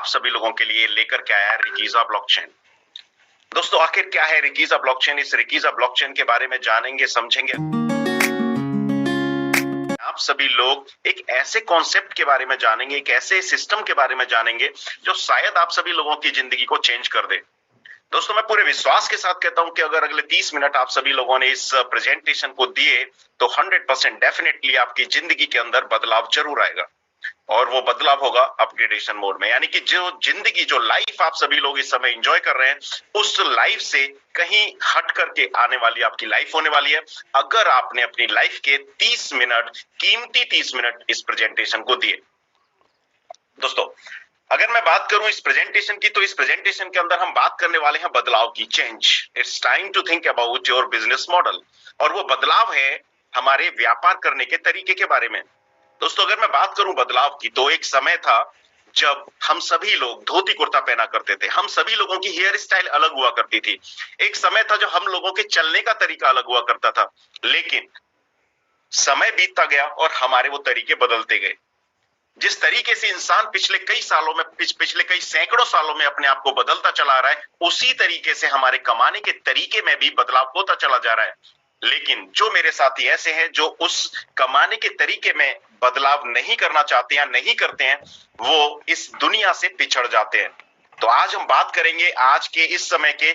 आप सभी लोगों के लिए लेकर के आया है रिकीज़ा ब्लॉकचेन। दोस्तों आखिर क्या है रिकीज़ा ब्लॉकचेन? इस रिकीज़ा ब्लॉकचेन के बारे में जानेंगे, समझेंगे। आप सभी लोग एक ऐसे कॉन्सेप्ट के बारे में जानेंगे, एक ऐसे सिस्टम के बारे में जानेंगे जो शायद आप सभी लोगों की जिंदगी को चेंज कर दे। दोस्तों मैं पूरे विश्वास के साथ कहता हूं कि अगर अगले 30 मिनट आप सभी लोगों ने इस प्रेजेंटेशन को दिए तो 100% डेफिनेटली आपकी जिंदगी के अंदर बदलाव जरूर आएगा। और वो बदलाव होगा अपग्रेडेशन मोड में, यानी कि जो जिंदगी, जो लाइफ आप सभी लोग इस समय एंजॉय कर रहे हैं, उस लाइफ से कहीं हट करके आने वाली आपकी लाइफ होने वाली है, अगर आपने अपनी लाइफ के 30 मिनट, कीमती 30 मिनट इस प्रेजेंटेशन को दिए। दोस्तों अगर मैं बात करूं इस प्रेजेंटेशन की, तो इस प्रेजेंटेशन के अंदर हम बात करने वाले हैं बदलाव की, change. It's time to think about your business model. और वो बदलाव है हमारे व्यापार करने के तरीके के बारे में। दोस्तों अगर मैं बात करूं बदलाव की, तो एक समय था जब हम सभी लोग धोती कुर्ता पहना करते थे, हम सभी लोगों की हेयर स्टाइल अलग हुआ करती थी। एक समय था जब हम लोगों के चलने का तरीका अलग हुआ करता था, लेकिन समय बीतता गया और हमारे वो तरीके बदलते गए। जिस तरीके से इंसान पिछले कई सालों में, पिछले कई सैकड़ों सालों में अपने आप को बदलता चला आ रहा है, उसी तरीके से हमारे कमाने के तरीके में भी बदलाव होता चला जा रहा है। लेकिन जो मेरे साथी ऐसे हैं जो उस कमाने के तरीके में बदलाव नहीं करना चाहते या नहीं करते हैं, वो इस दुनिया से पिछड़ जाते हैं। तो आज हम बात करेंगे आज के इस समय के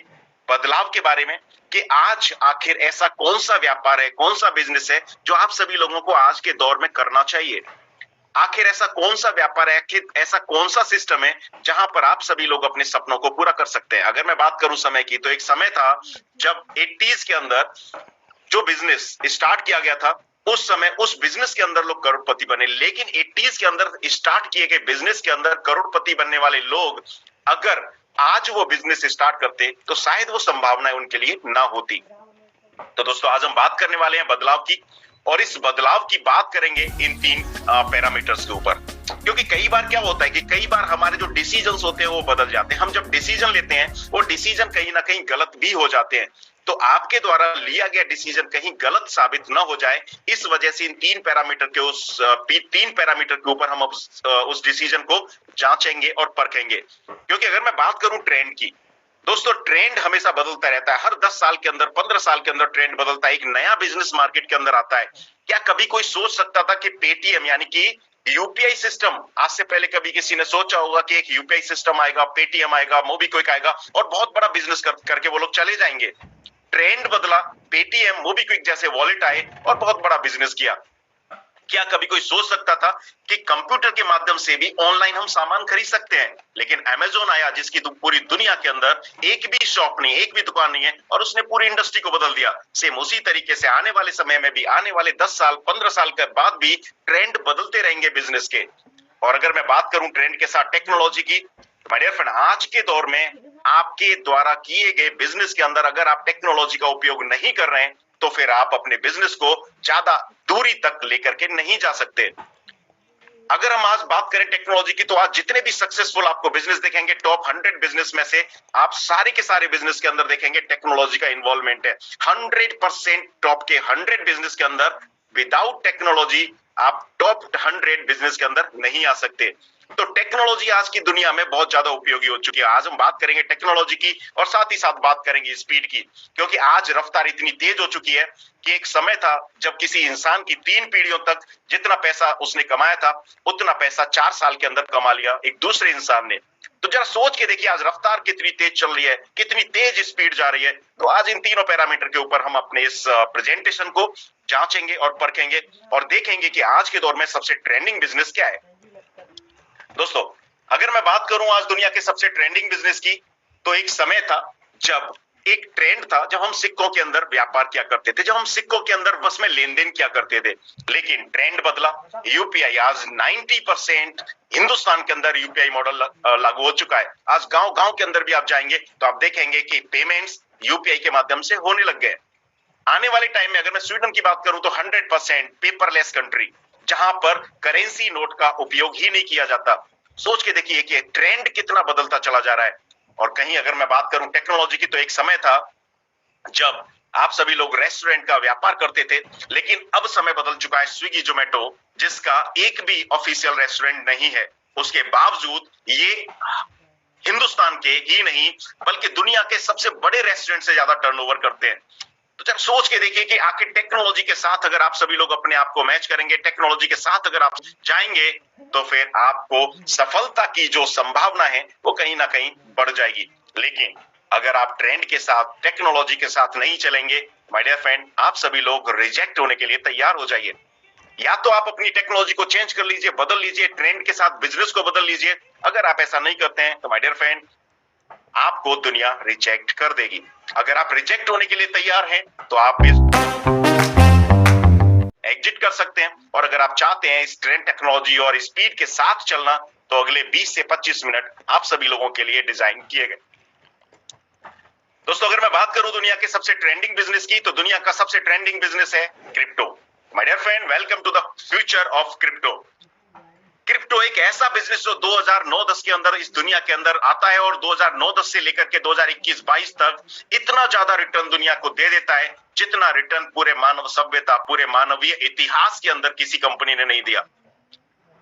बदलाव के बारे में कि आज आखिर ऐसा कौन सा व्यापार है, कौन सा बिजनेस है जो आप सभी लोगों को आज के दौर में करना चाहिए। आखिर ऐसा कौन सा व्यापार है, आखिर ऐसा कौन सा सिस्टम है जहां पर आप सभी लोग अपने सपनों को पूरा कर सकते हैं। अगर मैं बात करूं समय की, तो एक समय था जब 80s के अंदर जो बिजनेस स्टार्ट किया गया था, उस समय उस बिजनेस के अंदर लोग करोड़पति बने। लेकिन 80s के अंदर स्टार्ट किए गए बिजनेस के अंदर करोड़पति बनने वाले लोग अगर आज वो बिजनेस स्टार्ट करते तो शायद वो संभावनाएं उनके लिए ना होती। तो दोस्तों आज हम बात करने वाले हैं बदलाव की, और इस बदलाव की बात करेंगे इन 3 पैरामीटर्स के ऊपर। क्योंकि कई बार क्या होता है कि कई बार हमारे जो डिसीजंस होते हैं वो बदल जाते हैं। हम जब डिसीजन लेते हैं वो डिसीजन कहीं ना कहीं गलत भी हो जाते हैं। तो आपके द्वारा लिया गया डिसीजन कहीं गलत साबित ना हो जाए, इस वजह से इन 3 पैरामीटर के ऊपर हम उस डिसीजन को जांचेंगे और परखेंगे। क्योंकि अगर मैं बात करूं ट्रेंड की, दोस्तों ट्रेंड हमेशा बदलता रहता है। हर 10 साल के अंदर, 15 साल के अंदर ट्रेंड बदलता है, एक नया बिजनेस मार्केट के अंदर आता है। क्या कभी कोई सोच सकता था कि पेटीएम यानी कि यूपीआई सिस्टम, आज से पहले कभी किसी ने सोचा होगा कि एक यूपीआई सिस्टम आएगा, पेटीएम आएगा, मोबीक्विक आएगा और बहुत बड़ा बिजनेस करके वो लोग चले जाएंगे। ट्रेंड बदला, पेटीएम, मोबीक्विक जैसे वॉलेट आए और बहुत बड़ा बिजनेस किया। क्या कभी कोई सोच सकता था कि कंप्यूटर के माध्यम से भी ऑनलाइन हम सामान खरीद सकते हैं? लेकिन अमेज़न आया जिसकी पूरी दुनिया के अंदर एक भी शॉप नहीं, एक भी दुकान नहीं है, और उसने पूरी इंडस्ट्री को बदल दिया। सेम उसी तरीके से आने वाले समय में भी, आने वाले 10 साल, 15 साल के बाद भी ट्रेंड बदलते रहेंगे बिजनेस के। और अगर मैं बात करूं ट्रेंड के साथ टेक्नोलॉजी की, तो माय डियर फ्रेंड, आज के दौर में आपके द्वारा किए गए बिजनेस के अंदर अगर आप टेक्नोलॉजी का उपयोग नहीं कर रहे हैं, तो फिर आप अपने बिजनेस को ज्यादा दूरी तक लेकर के नहीं जा सकते। अगर हम आज बात करें टेक्नोलॉजी की, तो आज जितने भी सक्सेसफुल आपको बिजनेस देखेंगे, टॉप 100 बिजनेस में से आप सारे के सारे बिजनेस के अंदर देखेंगे टेक्नोलॉजी का इन्वॉल्वमेंट है। 100% टॉप के 100 बिजनेस के अंदर विदाउट टेक्नोलॉजी आप टॉप 100 बिजनेस के अंदर नहीं आ सकते। तो टेक्नोलॉजी आज की दुनिया में बहुत ज्यादा उपयोगी हो चुकी है। आज हम बात करेंगे टेक्नोलॉजी की और साथ ही साथ बात करेंगे स्पीड की, क्योंकि आज रफ्तार इतनी तेज हो चुकी है कि एक समय था जब किसी इंसान की 3 पीढ़ियों तक जितना पैसा उसने कमाया था, उतना पैसा 4 साल के अंदर कमा लिया एक दूसरे इंसान ने। तो जरा सोच के देखिए आज रफ्तार कितनी तेज चल रही है, कितनी तेज स्पीड जा रही है। तो आज इन तीनों पैरामीटर के ऊपर हम अपने इस प्रेजेंटेशन को जांचेंगे और परखेंगे और देखेंगे कि आज के दौर में सबसे ट्रेंडिंग बिजनेस क्या है। दोस्तों अगर मैं बात करूं आज दुनिया के सबसे ट्रेंडिंग बिजनेस की, तो एक समय था जब एक ट्रेंड था जब हम सिक्कों के अंदर व्यापार किया करते थे, जब हम सिक्कों के अंदर बस में लेन देन किया करते थे। लेकिन ट्रेंड बदला, यूपीआई आज 90% हिंदुस्तान के अंदर यूपीआई मॉडल लागू हो चुका है। आज गांव गांव के अंदर भी आप जाएंगे तो आप देखेंगे कि पेमेंट्स यूपीआई के माध्यम से होने लग गए। आने वाले टाइम में अगर मैं स्वीडन की बात करूं, तो 100% पेपरलेस कंट्री, जहां पर करेंसी नोट का उपयोग ही नहीं किया जाता। सोच के देखिए कि ट्रेंड कितना बदलता चला जा रहा है। और कहीं अगर मैं बात करूं टेक्नोलॉजी की, तो एक समय था जब आप सभी लोग रेस्टोरेंट का व्यापार करते थे, लेकिन अब समय बदल चुका है। स्विगी, जोमेटो, जिसका एक भी ऑफिशियल रेस्टोरेंट नहीं है, उसके बावजूद ये हिंदुस्तान के ही नहीं बल्कि दुनिया के सबसे बड़े रेस्टोरेंट से ज्यादा टर्नओवर करते हैं। तो जब सोच के देखिए कि आखिर टेक्नोलॉजी के साथ अगर आप सभी लोग अपने आप को मैच करेंगे, टेक्नोलॉजी के साथ अगर आप जाएंगे, तो फिर आपको सफलता की जो संभावना है वो कहीं ना कहीं बढ़ जाएगी। लेकिन अगर आप ट्रेंड के साथ, टेक्नोलॉजी के साथ नहीं चलेंगे, माय डियर फ्रेंड, आप सभी लोग रिजेक्ट होने के लिए तैयार हो जाइए। या तो आप अपनी टेक्नोलॉजी को चेंज कर लीजिए, बदल लीजिए, ट्रेंड के साथ बिजनेस को बदल लीजिए। अगर आप ऐसा नहीं करते हैं तो माय डियर फ्रेंड, आपको दुनिया रिजेक्ट कर देगी। अगर आप रिजेक्ट होने के लिए तैयार हैं तो आप एग्जिट कर सकते हैं। और अगर आप चाहते हैं इस ट्रेंड, टेक्नोलॉजी और स्पीड के साथ चलना, तो अगले 20 से 25 मिनट आप सभी लोगों के लिए डिजाइन किए गए। दोस्तों, अगर मैं बात करूं दुनिया के सबसे ट्रेंडिंग बिजनेस की, तो दुनिया का सबसे ट्रेंडिंग बिजनेस है crypto. My dear friend, welcome to the future of crypto. Crypto एक ऐसा बिजनेस जो 2009-10 के अंदर इस दुनिया के अंदर आता है और 2009-10 से लेकर के 2021-22 तक इतना ज्यादा रिटर्न दुनिया को दे देता है जितना रिटर्न पूरे मानव सभ्यता, पूरे मानवीय इतिहास के अंदर किसी कंपनी ने नहीं दिया।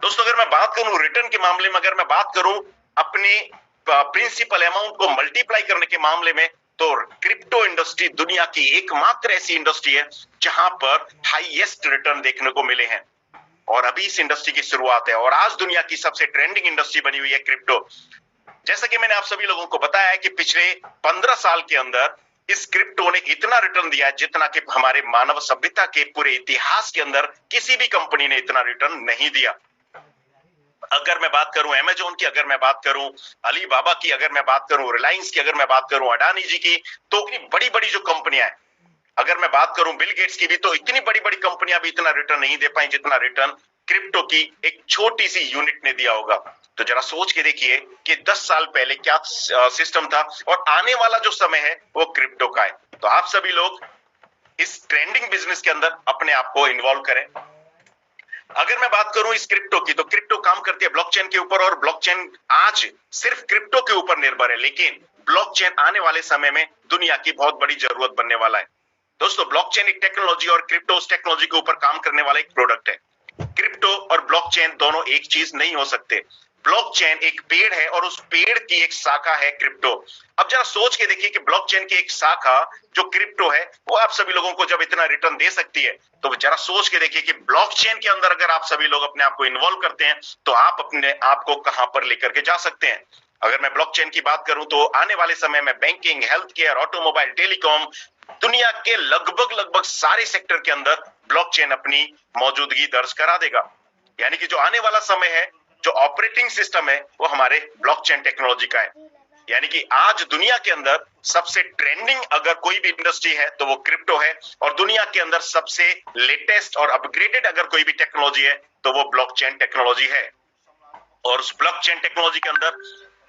दोस्तों, अगर मैं बात करूं रिटर्न के मामले में, अगर मैं बात करूं अपने प्रिंसिपल अमाउंट को मल्टीप्लाई करने के मामले में, तो क्रिप्टो इंडस्ट्री दुनिया की एकमात्र ऐसी इंडस्ट्री है जहां पर हाईएस्ट रिटर्न देखने को मिले हैं। और अभी इस इंडस्ट्री की शुरुआत है और आज दुनिया की सबसे ट्रेंडिंग इंडस्ट्री बनी हुई है क्रिप्टो। जैसा कि मैंने आप सभी लोगों को बताया है कि पिछले 15 साल के अंदर इस क्रिप्टो ने इतना रिटर्न दिया है जितना कि हमारे मानव सभ्यता के पूरे इतिहास के अंदर किसी भी कंपनी ने इतना रिटर्न नहीं दिया। अगर मैं बात करूं अमेजोन की, अगर मैं बात करूं अलीबाबा की, अगर मैं बात करूं रिलायंस की, अगर मैं बात करूं अडानी जी की, तो इतनी बड़ी बड़ी जो कंपनियां हैं, अगर मैं बात करूं बिल गेट्स की भी, तो इतनी बड़ी बड़ी कंपनियां भी इतना रिटर्न नहीं दे पाई जितना रिटर्न क्रिप्टो की एक छोटी सी यूनिट ने दिया होगा। तो जरा सोच के देखिए कि 10 साल पहले क्या सिस्टम था और आने वाला जो समय है वो क्रिप्टो का है। तो आप सभी लोग इस ट्रेंडिंग बिजनेस के अंदर अपने आप को इन्वॉल्व करें। अगर मैं बात करूं इस क्रिप्टो की, तो क्रिप्टो काम करती है ब्लॉकचेन के ऊपर और ब्लॉकचेन आज सिर्फ क्रिप्टो के ऊपर निर्भर है, लेकिन ब्लॉकचेन आने वाले समय में दुनिया की बहुत बड़ी जरूरत बनने वाला है। दोस्तों, ब्लॉकचेन एक टेक्नोलॉजी और क्रिप्टो उस टेक्नोलॉजी के ऊपर काम करने वाला एक प्रोडक्ट है। क्रिप्टो और ब्लॉकचेन दोनों एक चीज नहीं हो सकते। ब्लॉकचेन एक पेड़ है और उस पेड़ की एक शाखा है क्रिप्टो। अब जरा सोच के देखिए कि ब्लॉकचेन की एक शाखा जो क्रिप्टो है वो आप सभी लोगों को जब इतना रिटर्न दे सकती है, तो जरा सोच के देखिए कि ब्लॉकचेन के अंदर अगर आप सभी लोग अपने आप को इन्वॉल्व करते हैं तो आप अपने आप को कहां पर लेकर के जा सकते हैं। अगर मैं ब्लॉकचेन की बात करूं तो आने वाले समय में banking, health care, automobile, telecom, दुनिया के लगभग सारे सेक्टर के अंदर ब्लॉकचेन अपनी मौजूदगी दर्ज करा देगा। यानी कि जो आने वाला समय है, जो ऑपरेटिंग सिस्टम है, वो हमारे ब्लॉकचेन टेक्नोलॉजी का है। यानी कि आज दुनिया के अंदर सबसे ट्रेंडिंग अगर कोई भी इंडस्ट्री है तो वो क्रिप्टो है, और दुनिया के अंदर सबसे लेटेस्ट और अपग्रेडेड अगर कोई भी टेक्नोलॉजी है तो वो ब्लॉकचेन टेक्नोलॉजी है। और उस ब्लॉकचेन टेक्नोलॉजी के अंदर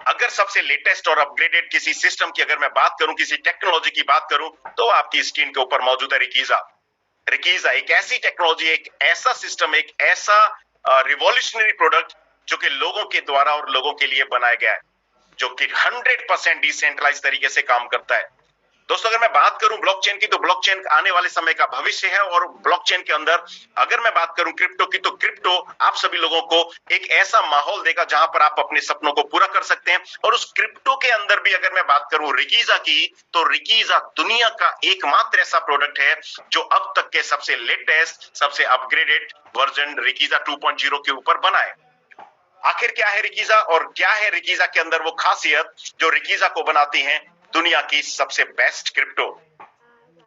अगर सबसे लेटेस्ट और अपग्रेडेड किसी सिस्टम की अगर मैं बात करूं, किसी टेक्नोलॉजी की बात करूं, तो आपकी स्क्रीन के ऊपर मौजूद है रिकीजा। रिकीजा एक ऐसी टेक्नोलॉजी, एक ऐसा सिस्टम, एक ऐसा रिवॉल्यूशनरी प्रोडक्ट जो कि लोगों के द्वारा और लोगों के लिए बनाया गया है, जो कि 100% डिसेंट्रलाइज तरीके से काम करता है। दोस्तों, अगर मैं बात करूं ब्लॉकचेन की, तो ब्लॉकचेन आने वाले समय का भविष्य है। और ब्लॉकचेन के अंदर अगर मैं बात करूं क्रिप्टो की, तो क्रिप्टो आप सभी लोगों को एक ऐसा माहौल देगा जहां पर आप अपने सपनों को पूरा कर सकते हैं। और उस क्रिप्टो के अंदर भी अगर मैं बात करूं रिकीजा की, तो रिकीजा दुनिया का एकमात्र ऐसा प्रोडक्ट है जो अब तक के सबसे लेटेस्ट, सबसे अपग्रेडेड वर्जन रिकीजा 2.0 के ऊपर बना है। आखिर क्या है रिकीजा और क्या है रिकीजा के अंदर वो खासियत जो रिकीजा को बनाती है दुनिया की सबसे बेस्ट क्रिप्टो।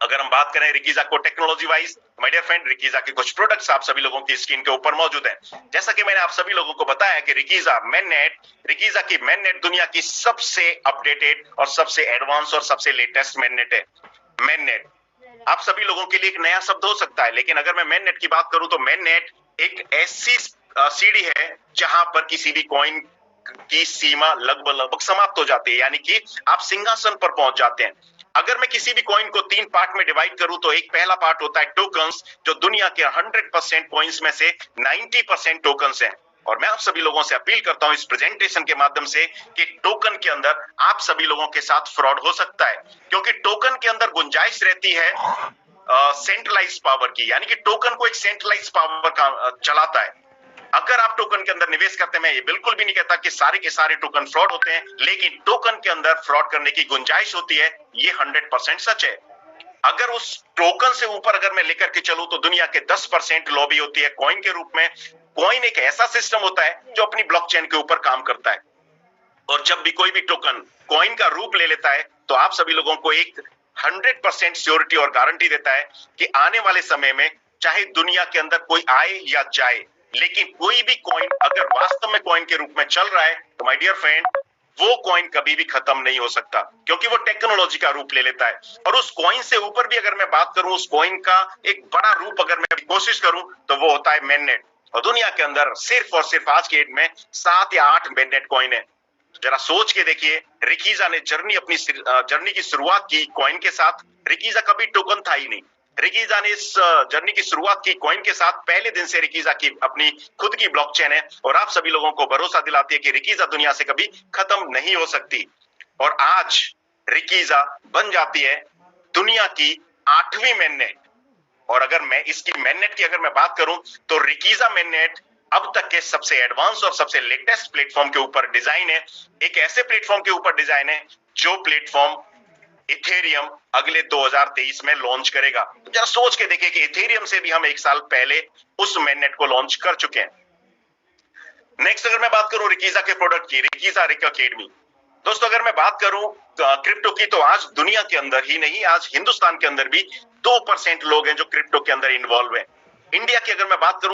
अगर हम बात करें रिकीजा को technology wise, my dear friend, रिकीजा के कुछ प्रोडक्ट्स आप सभी लोगों की स्क्रीन के ऊपर मौजूद हैं। जैसा कि मैंने आप सभी लोगों को बताया कि रिकीजा की मेननेट दुनिया की सबसे अपडेटेड और सबसे एडवांस और सबसे लेटेस्ट मेननेट है। मेननेट आप सभी लोगों के लिए एक नया शब्द हो सकता है, लेकिन अगर मैं मेननेट की बात करूं तो मेननेट एक ऐसी सीढ़ी है जहां पर किसी भी कॉइन की सीमा लगभग समाप्त हो जाती है, यानी कि आप सिंहासन पर पहुंच जाते हैं। अगर मैं किसी भी कॉइन को 3 पार्ट में डिवाइड करूं तो एक पहला पार्ट होता है टोकन्स, जो दुनिया के 100% कॉइन्स में से 90% टोकन्स हैं। और मैं आप सभी लोगों से अपील करता हूं इस प्रेजेंटेशन के माध्यम से कि टोकन के अंदर आप सभी लोगों के साथ फ्रॉड हो सकता है, क्योंकि टोकन के अंदर गुंजाइश रहती है सेंट्रलाइज पावर की, यानी कि टोकन को एक सेंट्रलाइज पावर का चलाता है। अगर आप टोकन के अंदर निवेश करते हैं, मैं ये बिल्कुल भी नहीं कहता कि सारे के सारे टोकन फ्रॉड होते हैं, लेकिन टोकन के अंदर फ्रॉड करने की गुंजाइश होती है, ये 100% सच है। अगर उस टोकन से ऊपर अगर मैं लेकर के चलूं तो दुनिया के 10% लॉबी होती है कॉइन के रूप में। कॉइन एक ऐसा सिस्टम होता है जो अपनी ब्लॉकचेन के ऊपर काम करता है, और जब भी कोई भी टोकन कॉइन का रूप ले लेता है तो आप सभी लोगों को एक 100% श्योरिटी और गारंटी देता है कि आने वाले समय में चाहे दुनिया के अंदर कोई आए या जाए, लेकिन कोई भी कॉइन अगर वास्तव में कॉइन के रूप में चल रहा है तो माय डियर फ्रेंड, वो कॉइन कभी भी खत्म नहीं हो सकता, क्योंकि वो टेक्नोलॉजी का रूप ले लेता है। और उस कॉइन से ऊपर भी अगर मैं बात करूं, उस कॉइन का एक बड़ा रूप अगर मैं कोशिश करूं तो वो होता है मेननेट। और दुनिया के अंदर सिर्फ और सिर्फ आज के डेट में 7 या 8 मेननेट कॉइन है। जरा सोच के देखिए, रिकीजा ने जर्नी की शुरुआत की कॉइन के साथ। रिकीजा कभी टोकन था ही नहीं। रिकीजा ने इस जर्नी की शुरुआत की कॉइन के साथ। पहले दिन से रिकीजा की अपनी खुद की ब्लॉकचेन है और आप सभी लोगों को भरोसा दिलाती है कि रिकीजा दुनिया से कभी खत्म नहीं हो सकती। और आज रिकीजा बन जाती है दुनिया की 8वीं मेननेट। और अगर मैं इसकी मेननेट की अगर मैं बात करूं तो रिकीजा मेननेट अब तक के सबसे एडवांस और सबसे लेटेस्ट प्लेटफॉर्म के ऊपर डिजाइन है। एक ऐसे प्लेटफॉर्म के ऊपर डिजाइन है जो प्लेटफॉर्म इथेरियम अगले 2023 में लॉन्च करेगा। तो जरा सोच के देखिए कि इथेरियम से भी हम 1 साल पहले उस मेननेट को लॉन्च कर चुके हैं। नेक्स्ट अगर मैं बात करूं रिकीजा के प्रोडक्ट की, रिकीजा रिक अकेडमी। दोस्तों अगर मैं बात करूं क्रिप्टो की, तो आज दुनिया के अंदर ही नहीं, आज हिंदुस्तान के अंदर भी 2% लोग हैं जो क्रिप्टो के अंदर इन्वॉल्व हैं। इंडिया की अगर मैं बात करूं